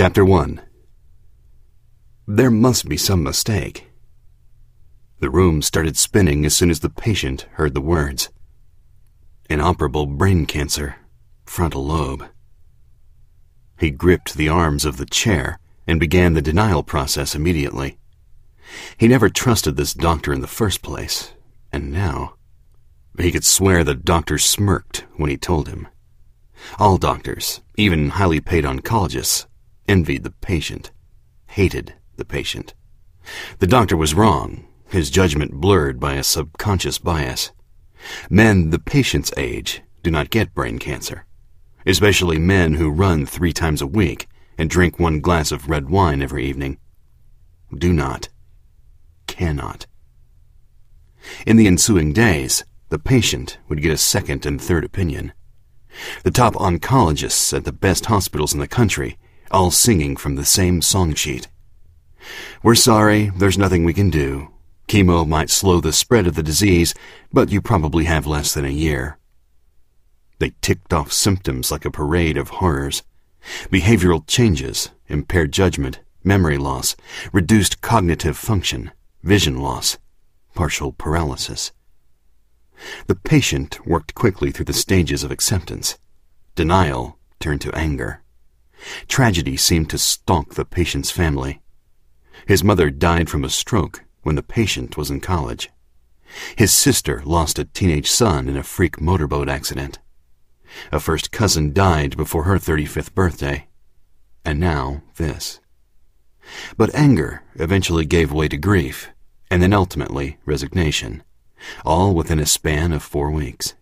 Chapter 1. There must be some mistake. The room started spinning as soon as the patient heard the words. Inoperable brain cancer, frontal lobe. He gripped the arms of the chair and began the denial process immediately. He never trusted this doctor in the first place, and now he could swear the doctor smirked when he told him. All doctors, even highly paid oncologists, envied the patient, hated the patient. The doctor was wrong, his judgment blurred by a subconscious bias. Men the patient's age do not get brain cancer, especially men who run 3 times a week and drink 1 glass of red wine every evening. Do not. Cannot. In the ensuing days, the patient would get a second and third opinion. The top oncologists at the best hospitals in the country, all singing from the same song sheet. We're sorry, there's nothing we can do. Chemo might slow the spread of the disease, but you probably have less than a year. They ticked off symptoms like a parade of horrors. Behavioral changes, impaired judgment, memory loss, reduced cognitive function, vision loss, partial paralysis. The patient worked quickly through the stages of acceptance. Denial turned to anger. Tragedy seemed to stalk the patient's family. His mother died from a stroke when the patient was in college. His sister lost a teenage son in a freak motorboat accident. A first cousin died before her 35th birthday. And now this. But anger eventually gave way to grief, and then ultimately resignation, all within a span of 4 weeks.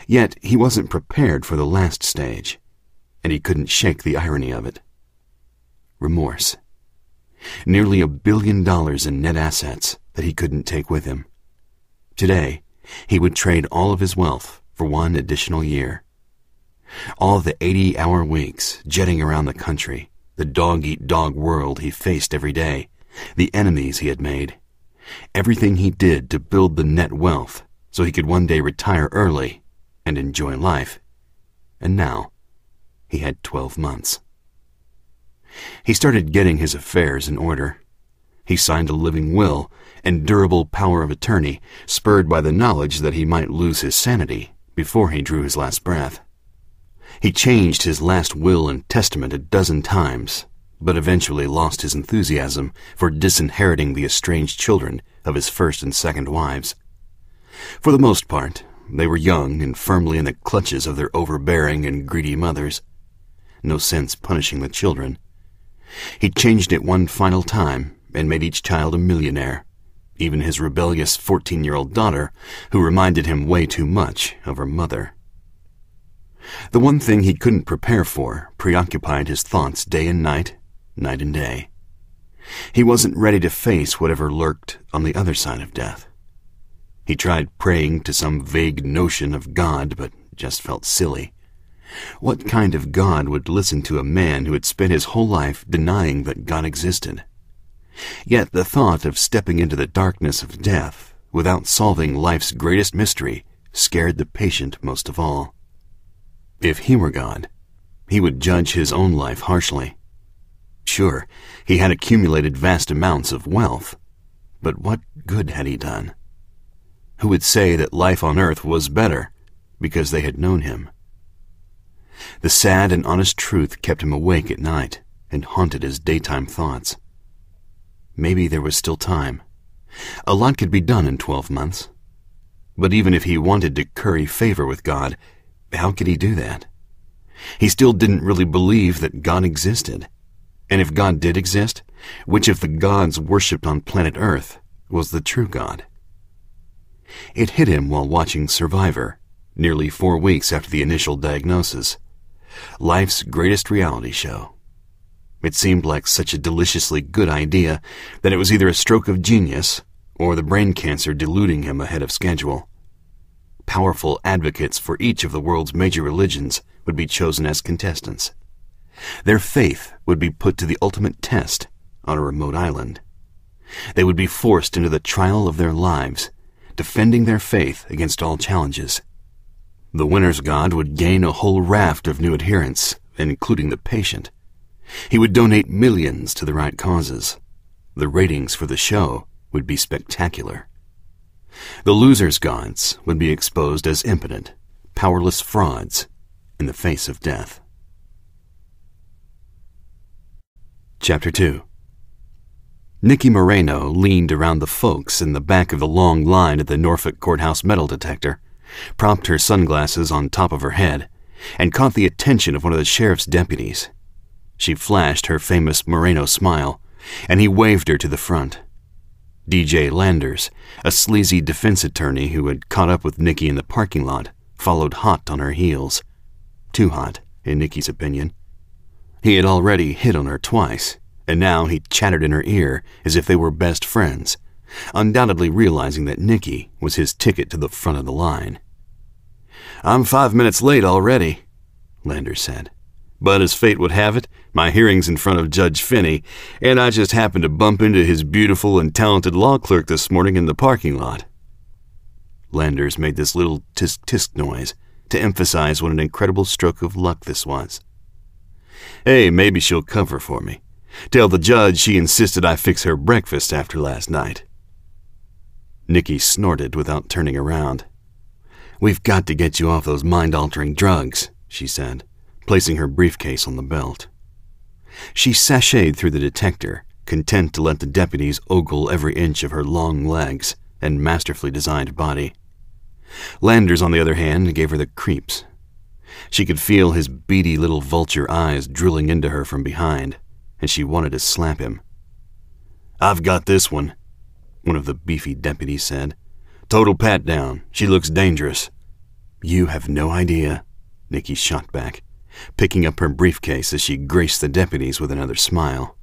Yet he wasn't prepared for the last stage, and he couldn't shake the irony of it. Remorse. Nearly $1 billion in net assets that he couldn't take with him. Today, he would trade all of his wealth for 1 additional year. All the 80-hour weeks jetting around the country, the dog-eat-dog world he faced every day, the enemies he had made, everything he did to build the net wealth so he could one day retire early and enjoy life. And now, he had 12 months. He started getting his affairs in order. He signed a living will and durable power of attorney, spurred by the knowledge that he might lose his sanity before he drew his last breath. He changed his last will and testament 12 times, but eventually lost his enthusiasm for disinheriting the estranged children of his first and second wives. For the most part, they were young and firmly in the clutches of their overbearing and greedy mothers. No sense punishing the children. He changed it one final time and made each child a millionaire, even his rebellious 14-year-old daughter, who reminded him way too much of her mother. The one thing he couldn't prepare for preoccupied his thoughts day and night, night and day. He wasn't ready to face whatever lurked on the other side of death. He tried praying to some vague notion of God, but just felt silly. What kind of God would listen to a man who had spent his whole life denying that God existed? Yet the thought of stepping into the darkness of death without solving life's greatest mystery scared the patient most of all. If he were God, he would judge his own life harshly. Sure, he had accumulated vast amounts of wealth, but what good had he done? Who would say that life on earth was better because they had known him? The sad and honest truth kept him awake at night and haunted his daytime thoughts. Maybe there was still time. A lot could be done in 12 months. But even if he wanted to curry favor with God, how could he do that? He still didn't really believe that God existed. And if God did exist, which of the gods worshipped on planet Earth was the true God? It hit him while watching Survivor, nearly 4 weeks after the initial diagnosis. Life's greatest reality show. It seemed like such a deliciously good idea that it was either a stroke of genius or the brain cancer deluding him ahead of schedule. Powerful advocates for each of the world's major religions would be chosen as contestants. Their faith would be put to the ultimate test on a remote island. They would be forced into the trial of their lives, defending their faith against all challenges. The winner's God would gain a whole raft of new adherents, including the patient. He would donate millions to the right causes. The ratings for the show would be spectacular. The losers' gods would be exposed as impotent, powerless frauds in the face of death. Chapter 2. Nikki Moreno leaned around the folks in the back of the long line at the Norfolk Courthouse metal detector, propped her sunglasses on top of her head, and caught the attention of one of the sheriff's deputies. She flashed her famous Moreno smile, and he waved her to the front. DJ Landers, a sleazy defense attorney who had caught up with Nikki in the parking lot, followed hot on her heels. Too hot, in Nikki's opinion. He had already hit on her twice, and now he chattered in her ear as if they were best friends, undoubtedly realizing that Nikki was his ticket to the front of the line. "I'm 5 minutes late already," Landers said. "But as fate would have it, my hearing's in front of Judge Finney, and I just happened to bump into his beautiful and talented law clerk this morning in the parking lot." Landers made this little tisk-tisk noise to emphasize what an incredible stroke of luck this was. "Hey, maybe she'll cover for me. Tell the judge she insisted I fix her breakfast after last night." Nikki snorted without turning around. "We've got to get you off those mind-altering drugs," she said, placing her briefcase on the belt. She sashayed through the detector, content to let the deputies ogle every inch of her long legs and masterfully designed body. Landers, on the other hand, gave her the creeps. She could feel his beady little vulture eyes drilling into her from behind, and she wanted to slap him. "I've got this one," one of the beefy deputies said. "Total pat-down. She looks dangerous." "You have no idea," Nikki shot back, picking up her briefcase as she graced the deputies with another smile.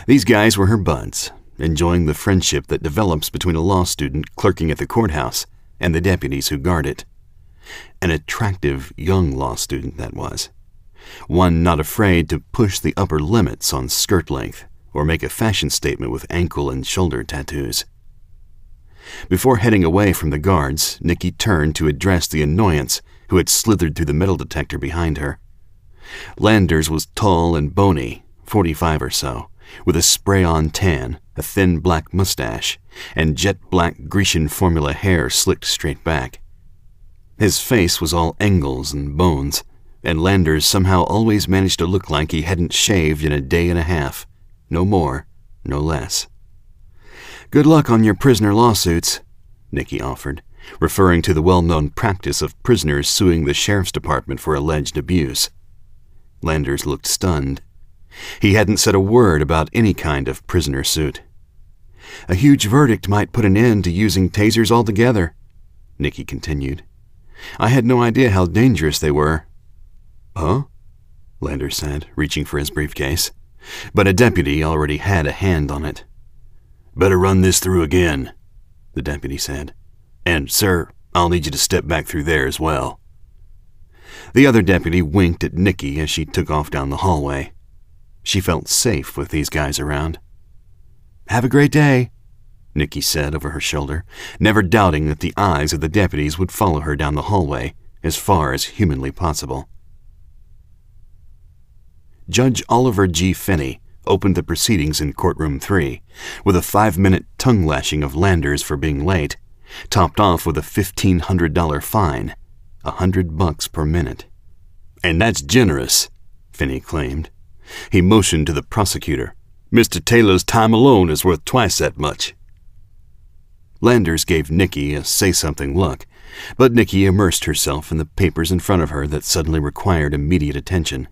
These guys were her buds, enjoying the friendship that develops between a law student clerking at the courthouse and the deputies who guard it. An attractive young law student, that was. One not afraid to push the upper limits on skirt length or make a fashion statement with ankle and shoulder tattoos. Before heading away from the guards, Nikki turned to address the annoyance who had slithered through the metal detector behind her. Landers was tall and bony, 45 or so, with a spray-on tan, a thin black mustache, and jet-black Grecian formula hair slicked straight back. His face was all angles and bones, and Landers somehow always managed to look like he hadn't shaved in a day and a half. No more, no less. "Good luck on your prisoner lawsuits," Nikki offered, referring to the well-known practice of prisoners suing the sheriff's department for alleged abuse. Landers looked stunned. He hadn't said a word about any kind of prisoner suit. "A huge verdict might put an end to using tasers altogether," Nikki continued. "I had no idea how dangerous they were." "Huh?" Landers said, reaching for his briefcase. But a deputy already had a hand on it. "Better run this through again," the deputy said. "And, sir, I'll need you to step back through there as well." The other deputy winked at Nikki as she took off down the hallway. She felt safe with these guys around. "Have a great day," Nikki said over her shoulder, never doubting that the eyes of the deputies would follow her down the hallway as far as humanly possible. Judge Oliver G. Finney opened the proceedings in Courtroom 3 with a 5-minute tongue-lashing of Landers for being late, topped off with a $1,500 fine, $100 per minute. "And that's generous," Finney claimed. He motioned to the prosecutor. "Mr. Taylor's time alone is worth twice that much." Landers gave Nikki a say-something look, but Nikki immersed herself in the papers in front of her that suddenly required immediate attention.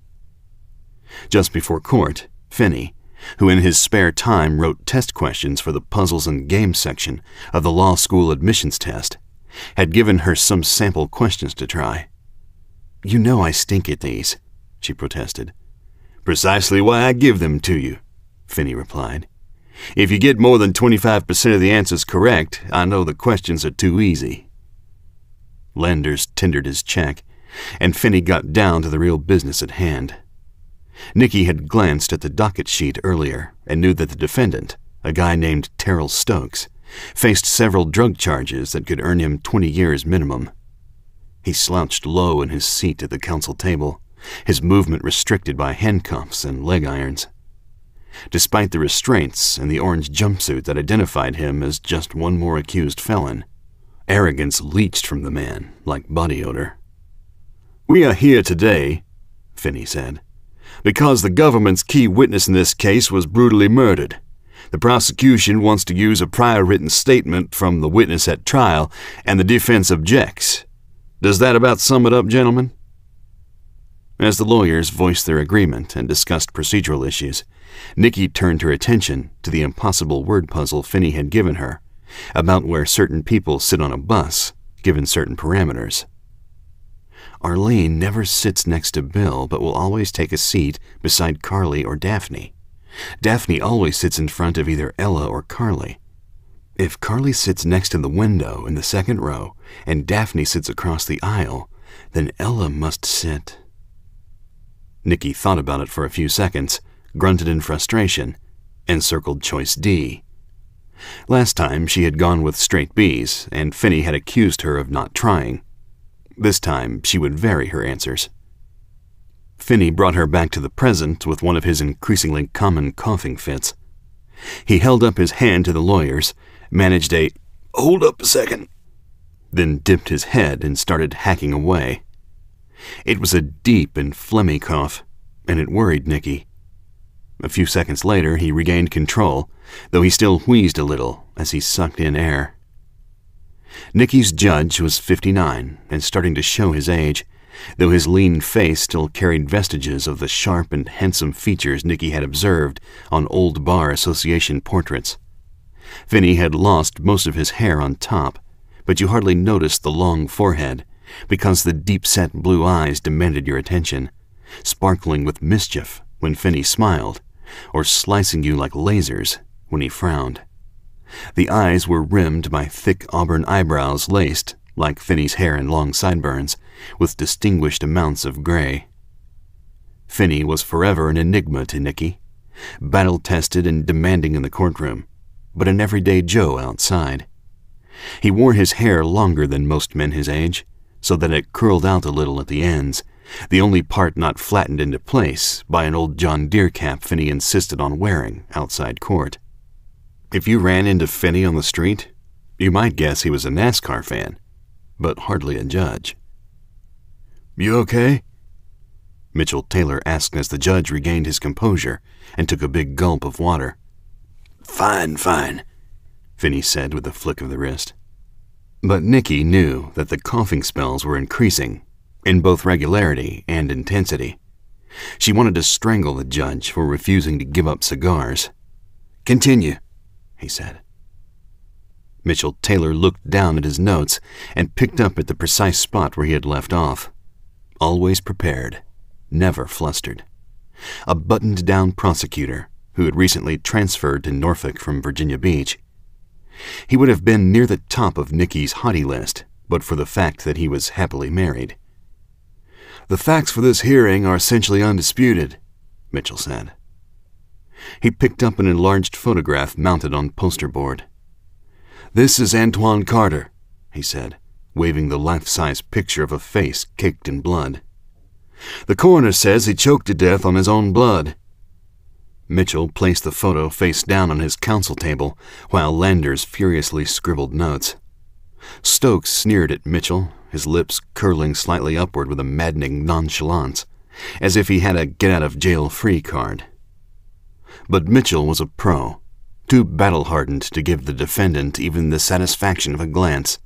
Just before court, Finney, who in his spare time wrote test questions for the puzzles and games section of the law school admissions test, had given her some sample questions to try. "You know I stink at these," she protested. "Precisely why I give them to you," Finney replied. "If you get more than 25% of the answers correct, I know the questions are too easy." Landers tendered his check, and Finney got down to the real business at hand. Nikki had glanced at the docket sheet earlier and knew that the defendant, a guy named Terrell Stokes, faced several drug charges that could earn him 20 years minimum. He slouched low in his seat at the counsel table, his movement restricted by handcuffs and leg irons. Despite the restraints and the orange jumpsuit that identified him as just one more accused felon, arrogance leached from the man like body odor. "We are here today," Finney said, "because the government's key witness in this case was brutally murdered. The prosecution wants to use a prior written statement from the witness at trial, and the defense objects. Does that about sum it up, gentlemen?" As the lawyers voiced their agreement and discussed procedural issues, Nikke turned her attention to the impossible word puzzle Finney had given her about where certain people sit on a bus, given certain parameters. Arlene never sits next to Bill, but will always take a seat beside Carly or Daphne. Daphne always sits in front of either Ella or Carly. If Carly sits next to the window in the second row and Daphne sits across the aisle, then Ella must sit. Nikke thought about it for a few seconds, grunted in frustration, and circled choice D. Last time she had gone with straight B's, and Finney had accused her of not trying. This time she would vary her answers. Finney brought her back to the present with one of his increasingly common coughing fits. He held up his hand to the lawyers, managed a "hold up a second," then dipped his head and started hacking away. It was a deep and phlegmy cough, and it worried Nikke. A few seconds later he regained control, though he still wheezed a little as he sucked in air. Nikke's judge was 59 and starting to show his age, though his lean face still carried vestiges of the sharp and handsome features Nikke had observed on old Bar Association portraits. Finney had lost most of his hair on top, but you hardly noticed the long forehead, because the deep-set blue eyes demanded your attention, sparkling with mischief when Finney smiled, or slicing you like lasers when he frowned. The eyes were rimmed by thick auburn eyebrows laced, like Finney's hair and long sideburns, with distinguished amounts of gray. Finney was forever an enigma to Nikke, battle-tested and demanding in the courtroom, but an everyday Joe outside. He wore his hair longer than most men his age, so that it curled out a little at the ends, the only part not flattened into place by an old John Deere cap Finney insisted on wearing outside court. If you ran into Finney on the street, you might guess he was a NASCAR fan, but hardly a judge. "You okay?" Mitchell Taylor asked as the judge regained his composure and took a big gulp of water. Fine, Finney said with a flick of the wrist. But Nikke knew that the coughing spells were increasing, in both regularity and intensity. She wanted to strangle the judge for refusing to give up cigars. "Continue," he said. Mitchell Taylor looked down at his notes and picked up at the precise spot where he had left off. Always prepared, never flustered. A buttoned-down prosecutor who had recently transferred to Norfolk from Virginia Beach. He would have been near the top of Nikke's hottie list, but for the fact that he was happily married. "The facts for this hearing are essentially undisputed," Mitchell said. He picked up an enlarged photograph mounted on poster board. "This is Antoine Carter," he said, waving the life-size picture of a face caked in blood. "The coroner says he choked to death on his own blood." Mitchell placed the photo face down on his counsel table, while Landers furiously scribbled notes. Stokes sneered at Mitchell, his lips curling slightly upward with a maddening nonchalance, as if he had a get-out-of-jail-free card. But Mitchell was a pro, too battle-hardened to give the defendant even the satisfaction of a glance.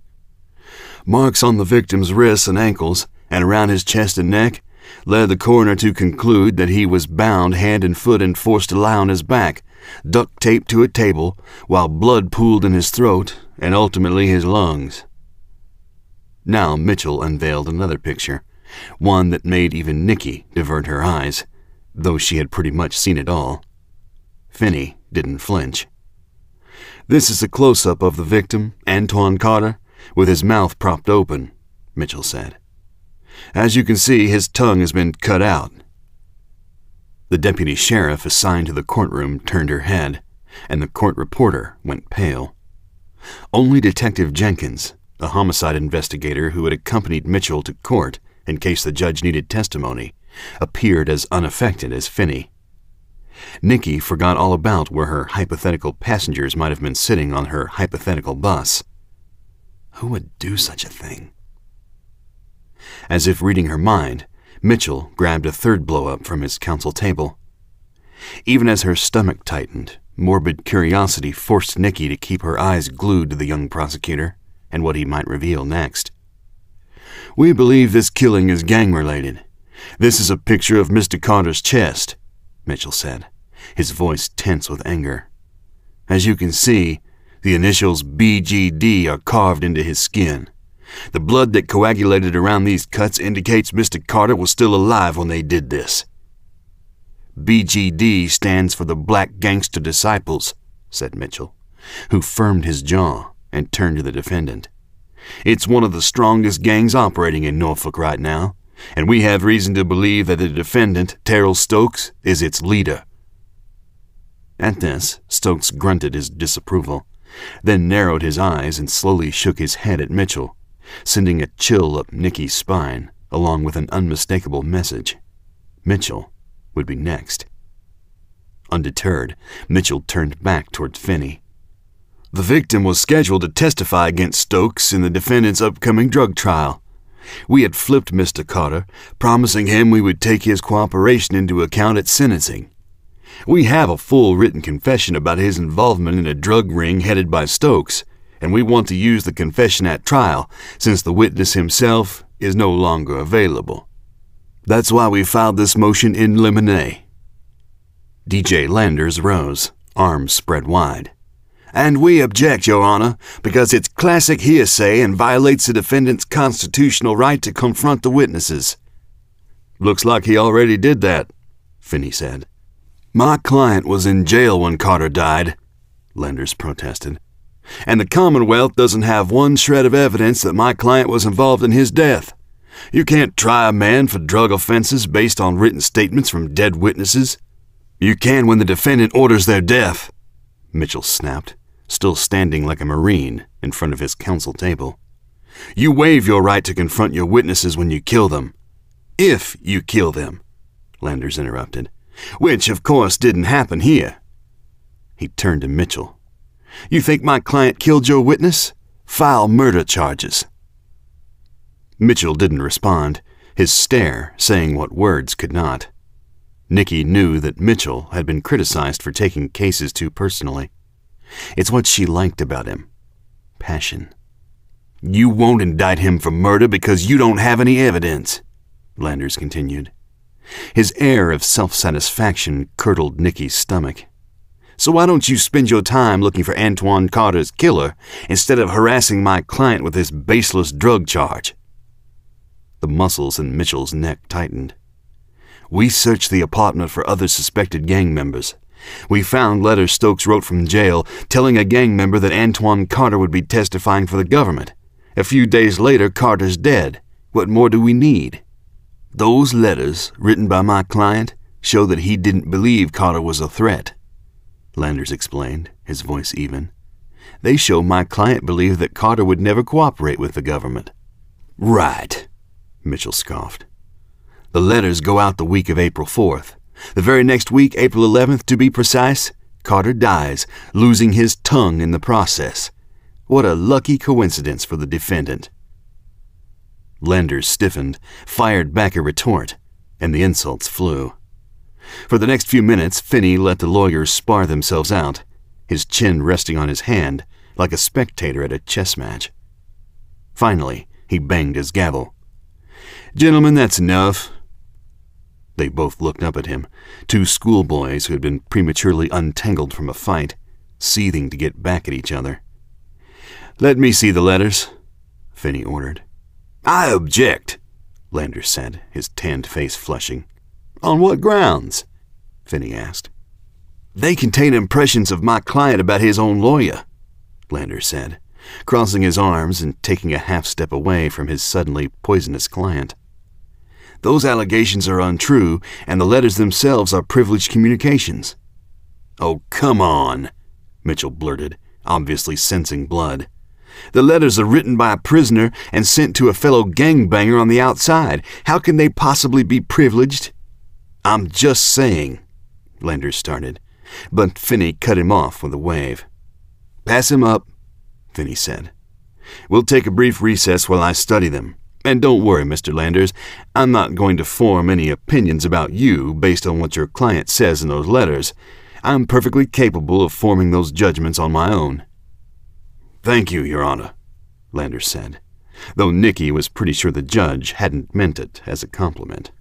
"Marks on the victim's wrists and ankles, and around his chest and neck, led the coroner to conclude that he was bound hand and foot and forced to lie on his back, duct-taped to a table, while blood pooled in his throat and ultimately his lungs." Now Mitchell unveiled another picture, one that made even Nikke divert her eyes, though she had pretty much seen it all. Finney didn't flinch. "This is a close-up of the victim, Antoine Carter, with his mouth propped open," Mitchell said. "As you can see, his tongue has been cut out." The deputy sheriff assigned to the courtroom turned her head, and the court reporter went pale. Only Detective Jenkins, a homicide investigator who had accompanied Mitchell to court in case the judge needed testimony, appeared as unaffected as Finney. Nikke forgot all about where her hypothetical passengers might have been sitting on her hypothetical bus. Who would do such a thing? As if reading her mind, Mitchell grabbed a third blow-up from his counsel table. Even as her stomach tightened, morbid curiosity forced Nikke to keep her eyes glued to the young prosecutor and what he might reveal next. "We believe this killing is gang-related. This is a picture of Mr. Carter's chest," Mitchell said, his voice tense with anger. "As you can see, the initials BGD are carved into his skin. The blood that coagulated around these cuts indicates Mr. Carter was still alive when they did this." "BGD stands for the Black Gangster Disciples," said Mitchell, who firmed his jaw and turned to the defendant. "It's one of the strongest gangs operating in Norfolk right now, and we have reason to believe that the defendant, Terrell Stokes, is its leader." At this, Stokes grunted his disapproval, then narrowed his eyes and slowly shook his head at Mitchell, sending a chill up Nikki's spine, along with an unmistakable message. Mitchell would be next. Undeterred, Mitchell turned back toward Finney. "The victim was scheduled to testify against Stokes in the defendant's upcoming drug trial. We had flipped Mr. Carter, promising him we would take his cooperation into account at sentencing. We have a full written confession about his involvement in a drug ring headed by Stokes, and we want to use the confession at trial since the witness himself is no longer available. That's why we filed this motion in limine." DJ Landers rose, arms spread wide. "And we object, Your Honor, because it's classic hearsay and violates the defendant's constitutional right to confront the witnesses." "Looks like he already did that," Finney said. "My client was in jail when Carter died," Landers protested, "and the Commonwealth doesn't have one shred of evidence that my client was involved in his death. You can't try a man for drug offenses based on written statements from dead witnesses." "You can when the defendant orders their death," Mitchell snapped, still standing like a Marine in front of his counsel table. "You waive your right to confront your witnesses when you kill them. If you kill them," Landers interrupted, "which, of course, didn't happen here." He turned to Mitchell. "You think my client killed your witness? File murder charges." Mitchell didn't respond, his stare saying what words could not. Nikke knew that Mitchell had been criticized for taking cases too personally. It's what she liked about him. Passion. "You won't indict him for murder because you don't have any evidence," Landers continued. His air of self-satisfaction curdled Nikki's stomach. "So why don't you spend your time looking for Antoine Carter's killer instead of harassing my client with this baseless drug charge?" The muscles in Mitchell's neck tightened. "We searched the apartment for other suspected gang members. We found letters Stokes wrote from jail telling a gang member that Antoine Carter would be testifying for the government. A few days later, Carter's dead. What more do we need?" "Those letters, written by my client, show that he didn't believe Carter was a threat," Landers explained, his voice even. "They show my client believed that Carter would never cooperate with the government." "Right," Mitchell scoffed. "The letters go out the week of April 4th. The very next week, April 11th to be precise, Carter dies, losing his tongue in the process. What a lucky coincidence for the defendant." Landers stiffened, fired back a retort, and the insults flew. For the next few minutes, Finney let the lawyers spar themselves out, his chin resting on his hand like a spectator at a chess match. Finally, he banged his gavel. "Gentlemen, that's enough." They both looked up at him, two schoolboys who had been prematurely untangled from a fight, seething to get back at each other. "Let me see the letters," Finney ordered. "I object," Landers said, his tanned face flushing. "On what grounds?" Finney asked. "They contain impressions of my client about his own lawyer," Landers said, crossing his arms and taking a half step away from his suddenly poisonous client. "Those allegations are untrue, and the letters themselves are privileged communications." "Oh, come on," Mitchell blurted, obviously sensing blood. The letters are written by a prisoner and sent to a fellow gangbanger on the outside. How can they possibly be privileged?" "I'm just saying," Landers started, but Finney cut him off with a wave. "Pass him up," Finney said. "We'll take a brief recess while I study them. And don't worry, Mr. Landers, I'm not going to form any opinions about you based on what your client says in those letters. I'm perfectly capable of forming those judgments on my own." "Thank you, Your Honor," Landers said, though Nikke was pretty sure the judge hadn't meant it as a compliment.